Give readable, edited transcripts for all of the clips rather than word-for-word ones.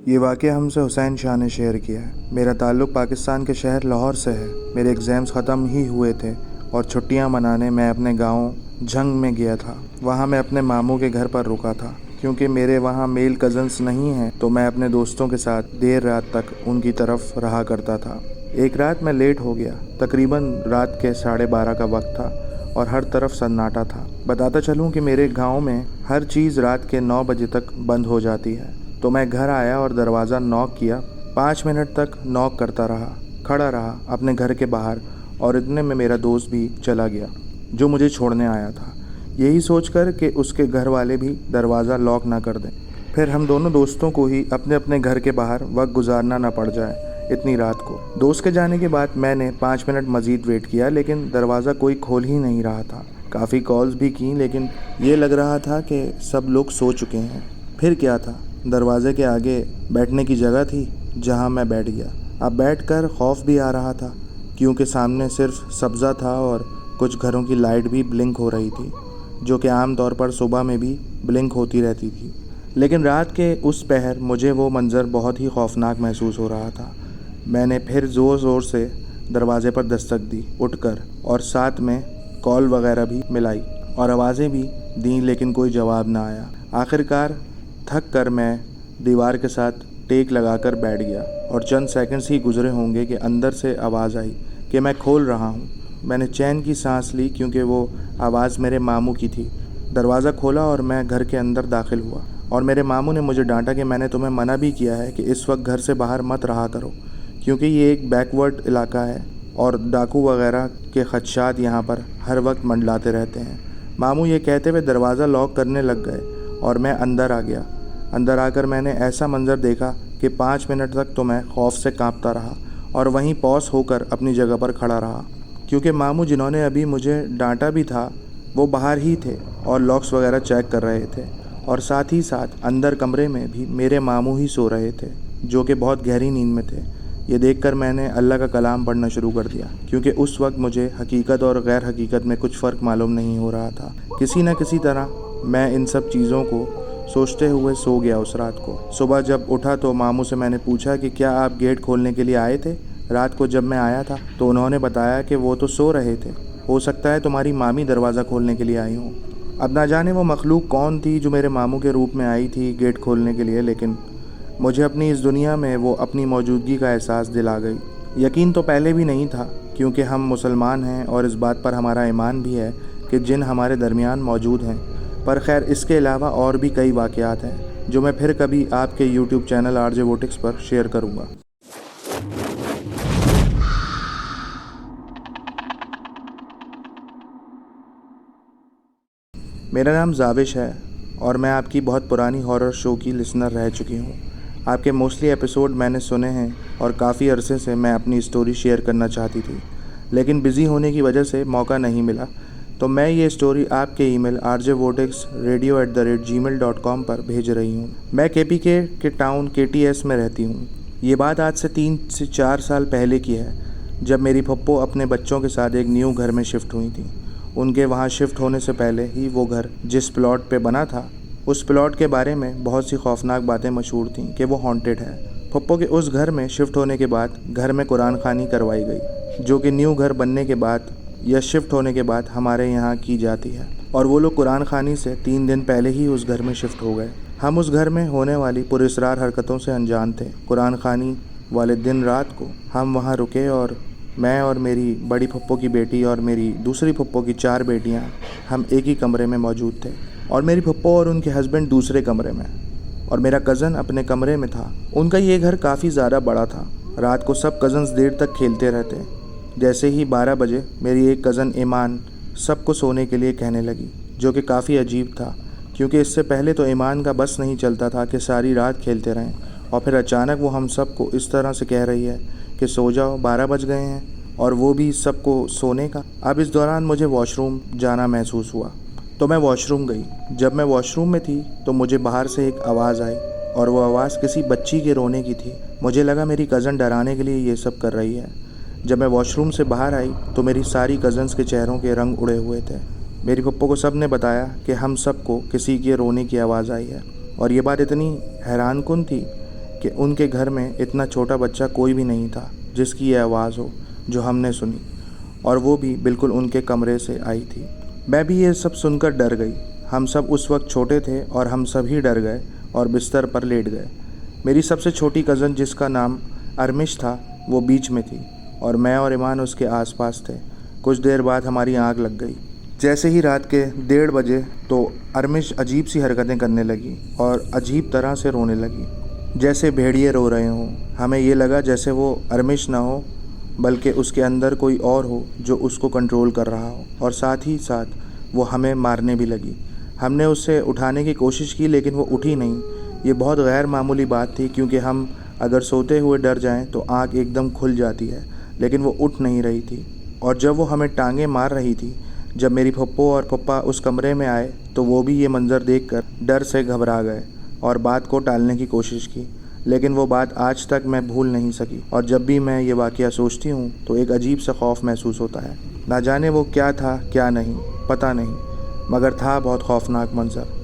ये वाक़या हमसे हुसैन शाह ने शेयर किया है। मेरा ताल्लुक़ पाकिस्तान के शहर लाहौर से है। मेरे एग्ज़ाम्स ख़त्म ही हुए थे और छुट्टियां मनाने मैं अपने गांव झंग में गया था। वहां मैं अपने मामू के घर पर रुका था। क्योंकि मेरे वहां मेल कज़न्स नहीं हैं तो मैं अपने दोस्तों के साथ देर रात तक उनकी तरफ रहा करता था। एक रात मैं लेट हो गया। तकरीबन रात के 12:30 का वक्त था और हर तरफ सन्नाटा था। बताता चलूं कि मेरे गांव में हर चीज़ रात के 9 बजे तक बंद हो जाती है। तो मैं घर आया और दरवाज़ा नॉक किया। 5 मिनट तक नॉक करता रहा, खड़ा रहा अपने घर के बाहर, और इतने में मेरा दोस्त भी चला गया जो मुझे छोड़ने आया था, यही सोचकर कि उसके घर वाले भी दरवाज़ा लॉक ना कर दें। फिर हम दोनों दोस्तों को ही अपने अपने घर के बाहर वक्त गुजारना ना पड़ जाए इतनी रात को। दोस्त के जाने के बाद मैंने 5 मिनट मज़ीद वेट किया, लेकिन दरवाज़ा कोई खोल ही नहीं रहा था। काफ़ी कॉल्स भी की, लेकिन ये लग रहा था कि सब लोग सो चुके हैं। फिर क्या था, दरवाजे के आगे बैठने की जगह थी जहां मैं बैठ गया। अब बैठकर खौफ भी आ रहा था क्योंकि सामने सिर्फ सब्ज़ा था और कुछ घरों की लाइट भी ब्लिंक हो रही थी, जो कि आम तौर पर सुबह में भी ब्लिंक होती रहती थी। लेकिन रात के उस पहर मुझे वो मंज़र बहुत ही खौफनाक महसूस हो रहा था। मैंने फिर ज़ोर ज़ोर से दरवाजे पर दस्तक दी उठकर, और साथ में कॉल वगैरह भी मिलाई और आवाज़ें भी दी, लेकिन कोई जवाब ना आया। आखिरकार थक कर मैं दीवार के साथ टेक लगाकर बैठ गया और चंद सेकंड्स ही गुजरे होंगे कि अंदर से आवाज़ आई कि मैं खोल रहा हूँ। मैंने चैन की सांस ली क्योंकि वो आवाज़ मेरे मामू की थी। दरवाज़ा खोला और मैं घर के अंदर दाखिल हुआ, और मेरे मामू ने मुझे डांटा कि मैंने तुम्हें मना भी किया है कि इस वक्त घर से बाहर मत रहा करो, क्योंकि ये एक बैकवर्ड इलाका है और डाकू वगैरह के खदशात यहाँ पर हर वक्त मंडलाते रहते हैं। मामू ये कहते हुए दरवाज़ा लॉक करने लग गए और मैं अंदर आ गया। अंदर आकर मैंने ऐसा मंज़र देखा कि 5 मिनट तक तो मैं खौफ से कांपता रहा और वहीं पॉज होकर अपनी जगह पर खड़ा रहा, क्योंकि मामू जिन्होंने अभी मुझे डांटा भी था वो बाहर ही थे और लॉक्स वगैरह चेक कर रहे थे, और साथ ही साथ अंदर कमरे में भी मेरे मामू ही सो रहे थे जो कि बहुत गहरी नींद में थे। ये देखकर मैंने अल्लाह का कलाम पढ़ना शुरू कर दिया, क्योंकि उस वक्त मुझे हकीकत और गैर हकीकत में कुछ फ़र्क मालूम नहीं हो रहा था। किसी न किसी तरह मैं इन सब चीज़ों को सोचते हुए सो गया उस रात को। सुबह जब उठा तो मामू से मैंने पूछा कि क्या आप गेट खोलने के लिए आए थे? रात को जब मैं आया था तो उन्होंने बताया कि वो तो सो रहे थे, हो सकता है तुम्हारी मामी दरवाज़ा खोलने के लिए आई हों। अब ना जाने वो मखलूक कौन थी जो मेरे मामू के रूप में आई थी गेट खोलने के लिए, लेकिन मुझे अपनी इस दुनिया में वो अपनी मौजूदगी का एहसास दिला गई। यकीन तो पहले भी नहीं था, क्योंकि हम मुसलमान हैं और इस बात पर हमारा ईमान भी है कि जिन हमारे दरमियान मौजूद हैं। पर खैर, इसके अलावा और भी कई वाक़यात हैं जो मैं फिर कभी आपके यूट्यूब चैनल आरजे वोटिक्स पर शेयर करूँगा। मेरा नाम जाविश है और मैं आपकी बहुत पुरानी हॉरर शो की लिसनर रह चुकी हूँ। आपके मोस्टली एपिसोड मैंने सुने हैं और काफ़ी अरसे से मैं अपनी स्टोरी शेयर करना चाहती थी, लेकिन बिज़ी होने की वजह से मौका नहीं मिला। तो मैं ये स्टोरी आपके ईमेल rjvortexradio@gmail.com पर भेज रही हूँ। मैं KPK के टाउन KTS में रहती हूँ। ये बात आज से 3 से 4 साल पहले की है, जब मेरी पप्पो अपने बच्चों के साथ एक न्यू घर में शिफ्ट हुई थी। उनके वहाँ शिफ्ट होने से पहले ही वो घर जिस प्लॉट पे बना था, उस प्लॉट के बारे में बहुत सी खौफनाक बातें मशहूर थीं कि वो हॉन्टेड है। पप्पो के उस घर में शिफ्ट होने के बाद घर में कुरान खानी करवाई गई, जो कि न्यू घर बनने के बाद या शिफ्ट होने के बाद हमारे यहाँ की जाती है, और वो लोग कुरान खानी से 3 दिन पहले ही उस घर में शिफ्ट हो गए। हम उस घर में होने वाली पुरस्रार हरकतों से अनजान थे। कुरान खानी वाले दिन रात को हम वहाँ रुके और मैं और मेरी बड़ी पप्पो की बेटी और मेरी दूसरी पप्पो की 4 बेटियाँ हम एक ही कमरे में मौजूद थे, और मेरी पप्पो और उनके हस्बैंड दूसरे कमरे में, और मेरा कज़न अपने कमरे में था। उनका ये घर काफ़ी ज़्यादा बड़ा था। रात को सब कज़न्स देर तक खेलते रहते। जैसे ही 12 बजे मेरी एक कज़न ईमान सबको सोने के लिए कहने लगी, जो कि काफ़ी अजीब था, क्योंकि इससे पहले तो ईमान का बस नहीं चलता था कि सारी रात खेलते रहें, और फिर अचानक वो हम सबको इस तरह से कह रही है कि सो जाओ, 12 बज गए हैं, और वो भी सबको सोने का। अब इस दौरान मुझे वॉशरूम जाना महसूस हुआ, तो मैं वॉशरूम गई। जब मैं वॉशरूम में थी तो मुझे बाहर से एक आवाज़ आई, और वो आवाज़ किसी बच्ची के रोने की थी। मुझे लगा मेरी कज़न डराने के लिए ये सब कर रही है। जब मैं वॉशरूम से बाहर आई तो मेरी सारी कज़न्स के चेहरों के रंग उड़े हुए थे। मेरी पप्पो को सब ने बताया कि हम सबको किसी के रोने की आवाज़ आई है, और ये बात इतनी हैरानकुन थी कि उनके घर में इतना छोटा बच्चा कोई भी नहीं था जिसकी ये आवाज़ हो जो हमने सुनी, और वो भी बिल्कुल उनके कमरे से आई थी। मैं भी ये सब सुनकर डर गई। हम सब उस वक्त छोटे थे और हम सभी डर गए और बिस्तर पर लेट गए। मेरी सबसे छोटी कज़न, जिसका नाम अरमिश था, वो बीच में थी और मैं और ईमान उसके आसपास थे। कुछ देर बाद हमारी आँख लग गई। जैसे ही रात के 1:30 बजे तो अरमिश अजीब सी हरकतें करने लगी और अजीब तरह से रोने लगी, जैसे भेड़िए रो रहे हों। हमें ये लगा जैसे वो अरमिश ना हो बल्कि उसके अंदर कोई और हो जो उसको कंट्रोल कर रहा हो, और साथ ही साथ वो हमें मारने भी लगी। हमने उसे उठाने की कोशिश की लेकिन वो उठी नहीं। ये बहुत गैर मामूली बात थी क्योंकि हम अगर सोते हुए डर जाएं तो आँख एकदम खुल जाती है, लेकिन वो उठ नहीं रही थी। और जब वो हमें टांगे मार रही थी, जब मेरी फप्पो और पप्पा उस कमरे में आए तो वो भी ये मंज़र देखकर डर से घबरा गए और बात को टालने की कोशिश की, लेकिन वो बात आज तक मैं भूल नहीं सकी। और जब भी मैं ये वाक़या सोचती हूँ तो एक अजीब सा खौफ महसूस होता है। ना जाने वो क्या था क्या नहीं, पता नहीं, मगर था बहुत खौफनाक मंज़र।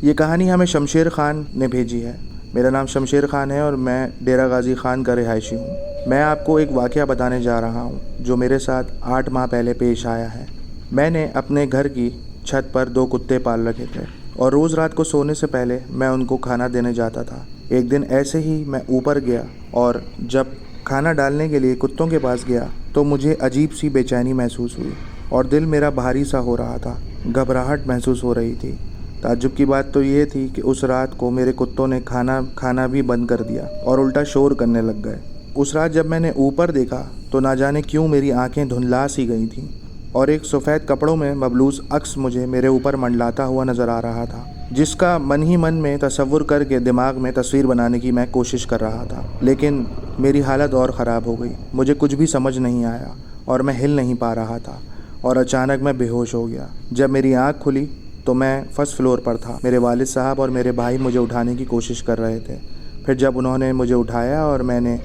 ये कहानी हमें शमशेर ख़ान ने भेजी है। मेरा नाम शमशेर ख़ान है और मैं डेरा गाज़ी ख़ान का रिहायशी हूँ। मैं आपको एक वाक़या बताने जा रहा हूँ जो मेरे साथ 8 माह पहले पेश आया है। मैंने अपने घर की छत पर 2 कुत्ते पाल रखे थे और रोज़ रात को सोने से पहले मैं उनको खाना देने जाता था। एक दिन ऐसे ही मैं ऊपर गया और जब खाना डालने के लिए कुत्तों के पास गया तो मुझे अजीब सी बेचैनी महसूस हुई और दिल मेरा भारी सा हो रहा था। घबराहट महसूस हो रही थी। ताज्जुब की बात तो ये थी कि उस रात को मेरे कुत्तों ने खाना भी बंद कर दिया और उल्टा शोर करने लग गए। उस रात जब मैंने ऊपर देखा तो ना जाने क्यों मेरी आंखें धुंधला सी गई थीं और एक सफ़ेद कपड़ों में मबलूस अक्स मुझे मेरे ऊपर मंडलाता हुआ नज़र आ रहा था, जिसका मन ही मन में तसव्वुर करके दिमाग में तस्वीर बनाने की मैं कोशिश कर रहा था। लेकिन मेरी हालत और ख़राब हो गई। मुझे कुछ भी समझ नहीं आया और मैं हिल नहीं पा रहा था और अचानक मैं बेहोश हो गया। जब मेरी आँख खुली तो मैं फर्स्ट फ्लोर पर था। मेरे वालिद साहब और मेरे भाई मुझे उठाने की कोशिश कर रहे थे। फिर जब उन्होंने मुझे उठाया और मैंने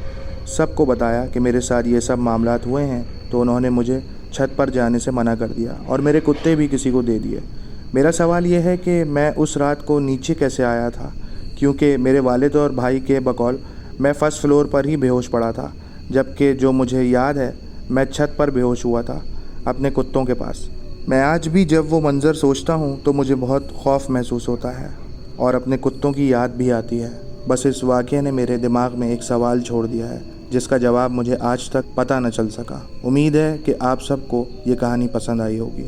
सबको बताया कि मेरे साथ ये सब मामलात हुए हैं तो उन्होंने मुझे छत पर जाने से मना कर दिया और मेरे कुत्ते भी किसी को दे दिए। मेरा सवाल ये है कि मैं उस रात को नीचे कैसे आया था, क्योंकि मेरे वालिद और भाई के बकौल मैं फ़र्स्ट फ्लोर पर ही बेहोश पड़ा था, जबकि जो मुझे याद है मैं छत पर बेहोश हुआ था अपने कुत्तों के पास। मैं आज भी जब वो मंज़र सोचता हूँ तो मुझे बहुत खौफ महसूस होता है और अपने कुत्तों की याद भी आती है। बस इस वाक़ये ने मेरे दिमाग में एक सवाल छोड़ दिया है जिसका जवाब मुझे आज तक पता न चल सका। उम्मीद है कि आप सबको ये कहानी पसंद आई होगी।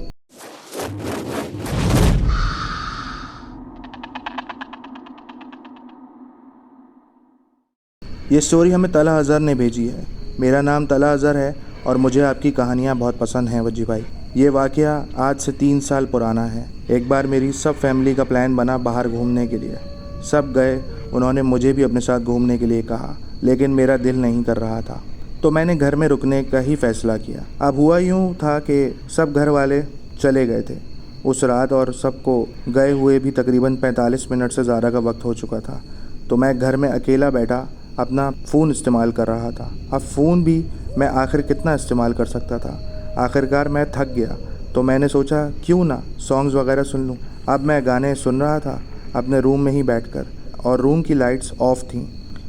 ये स्टोरी हमें तला अज़हर ने भेजी है। मेरा नाम तला अज़हर है और मुझे आपकी कहानियाँ बहुत पसंद हैं वजी भाई। ये वाक़या आज से 3 साल पुराना है। एक बार मेरी सब फैमिली का प्लान बना बाहर घूमने के लिए। सब गए, उन्होंने मुझे भी अपने साथ घूमने के लिए कहा, लेकिन मेरा दिल नहीं कर रहा था तो मैंने घर में रुकने का ही फ़ैसला किया। अब हुआ यूँ था कि सब घर वाले चले गए थे उस रात और सबको गए हुए भी तकरीबन 45 मिनट से ज़्यादा का वक्त हो चुका था। तो मैं घर में अकेला बैठा अपना फ़ोन इस्तेमाल कर रहा था। अब फ़ोन भी मैं आखिर कितना इस्तेमाल कर सकता था। आखिरकार मैं थक गया तो मैंने सोचा क्यों ना सॉन्ग्स वगैरह सुन लूँ। अब मैं गाने सुन रहा था अपने रूम में ही बैठकर और रूम की लाइट्स ऑफ थीं।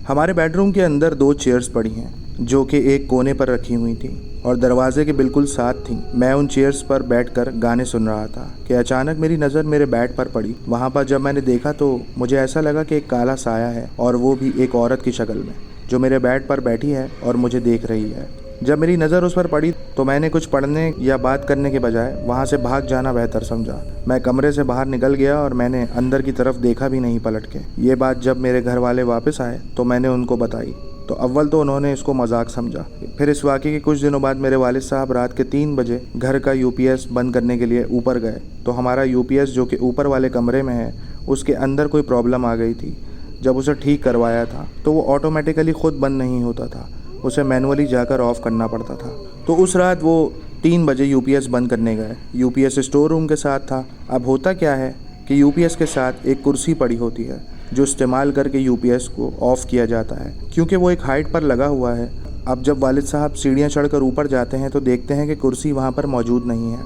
हमारे बेडरूम के अंदर 2 चेयर्स पड़ी हैं जो कि एक कोने पर रखी हुई थीं और दरवाजे के बिल्कुल साथ थीं। मैं उन चेयर्स पर बैठकर गाने सुन रहा था कि अचानक मेरी नज़र मेरे बेड पर पड़ी। वहाँ पर जब मैंने देखा तो मुझे ऐसा लगा कि एक काला साया है और वो भी एक औरत की शक्ल में, जो मेरे बेड पर बैठी है और मुझे देख रही है। जब मेरी नज़र उस पर पड़ी तो मैंने कुछ पढ़ने या बात करने के बजाय वहाँ से भाग जाना बेहतर समझा। मैं कमरे से बाहर निकल गया और मैंने अंदर की तरफ देखा भी नहीं पलट के। ये बात जब मेरे घर वाले वापस आए तो मैंने उनको बताई तो अव्वल तो उन्होंने इसको मजाक समझा। फिर इस वाक़े के कुछ दिनों बाद मेरे वालिद साहब रात के 3 बजे घर का यूपीएस बंद करने के लिए ऊपर गए तो हमारा यूपीएस जो कि ऊपर वाले कमरे में है उसके अंदर कोई प्रॉब्लम आ गई थी। जब उसे ठीक करवाया था तो वो ऑटोमेटिकली ख़ुद बंद नहीं होता था, उसे मैनुअली जाकर ऑफ़ करना पड़ता था। तो उस रात वो 3 बजे यूपीएस बंद करने गए। यूपीएस स्टोर रूम के साथ था। अब होता क्या है कि यूपीएस के साथ एक कुर्सी पड़ी होती है जो इस्तेमाल करके यूपीएस को ऑफ़ किया जाता है, क्योंकि वो एक हाइट पर लगा हुआ है। अब जब वालिद साहब सीढ़ियाँ चढ़कर ऊपर जाते हैं तो देखते हैं कि कुर्सी वहाँ पर मौजूद नहीं है।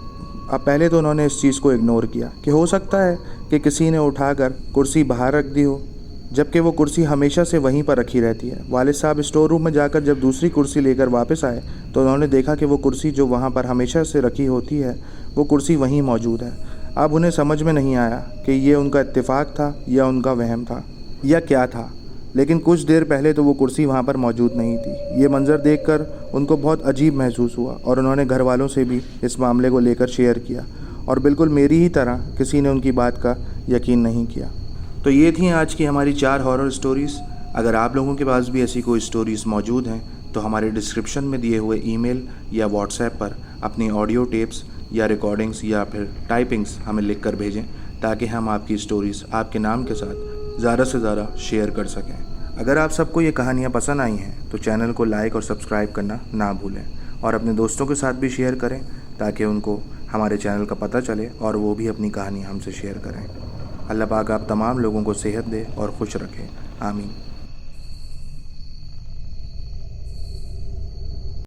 अब पहले तो उन्होंने इस चीज़ को इग्नोर किया कि हो सकता है कि किसी ने उठाकर कुर्सी बाहर रख दी हो, जबकि वो कुर्सी हमेशा से वहीं पर रखी रहती है। वालिद साहब स्टोर रूम में जाकर जब दूसरी कुर्सी लेकर वापस आए तो उन्होंने देखा कि वो कुर्सी जो वहाँ पर हमेशा से रखी होती है वो कुर्सी वहीं मौजूद है। अब उन्हें समझ में नहीं आया कि ये उनका इत्तेफाक था या उनका वहम था या क्या था, लेकिन कुछ देर पहले तो वो कुर्सी वहाँ पर मौजूद नहीं थी। ये मंज़र देखकर उनको बहुत अजीब महसूस हुआ और उन्होंने घर वालों से भी इस मामले को लेकर शेयर किया और बिल्कुल मेरी ही तरह किसी ने उनकी बात का यकीन नहीं किया। तो ये थी आज की हमारी 4 हॉरर स्टोरीज़। अगर आप लोगों के पास भी ऐसी कोई स्टोरीज़ मौजूद हैं तो हमारे डिस्क्रिप्शन में दिए हुए ईमेल या व्हाट्सएप पर अपनी ऑडियो टेप्स या रिकॉर्डिंग्स या फिर टाइपिंग्स हमें लिख कर भेजें, ताकि हम आपकी स्टोरीज़ आपके नाम के साथ ज़्यादा से ज़्यादा शेयर कर सकें। अगर आप सबको ये कहानियाँ पसंद आई हैं तो चैनल को लाइक और सब्सक्राइब करना ना भूलें और अपने दोस्तों के साथ भी शेयर करें, ताकि उनको हमारे चैनल का पता चले और वो भी अपनी कहानी हमसे शेयर करें। अल्लाह पाक आप तमाम लोगों को सेहत दे और खुश रखे। आमीन।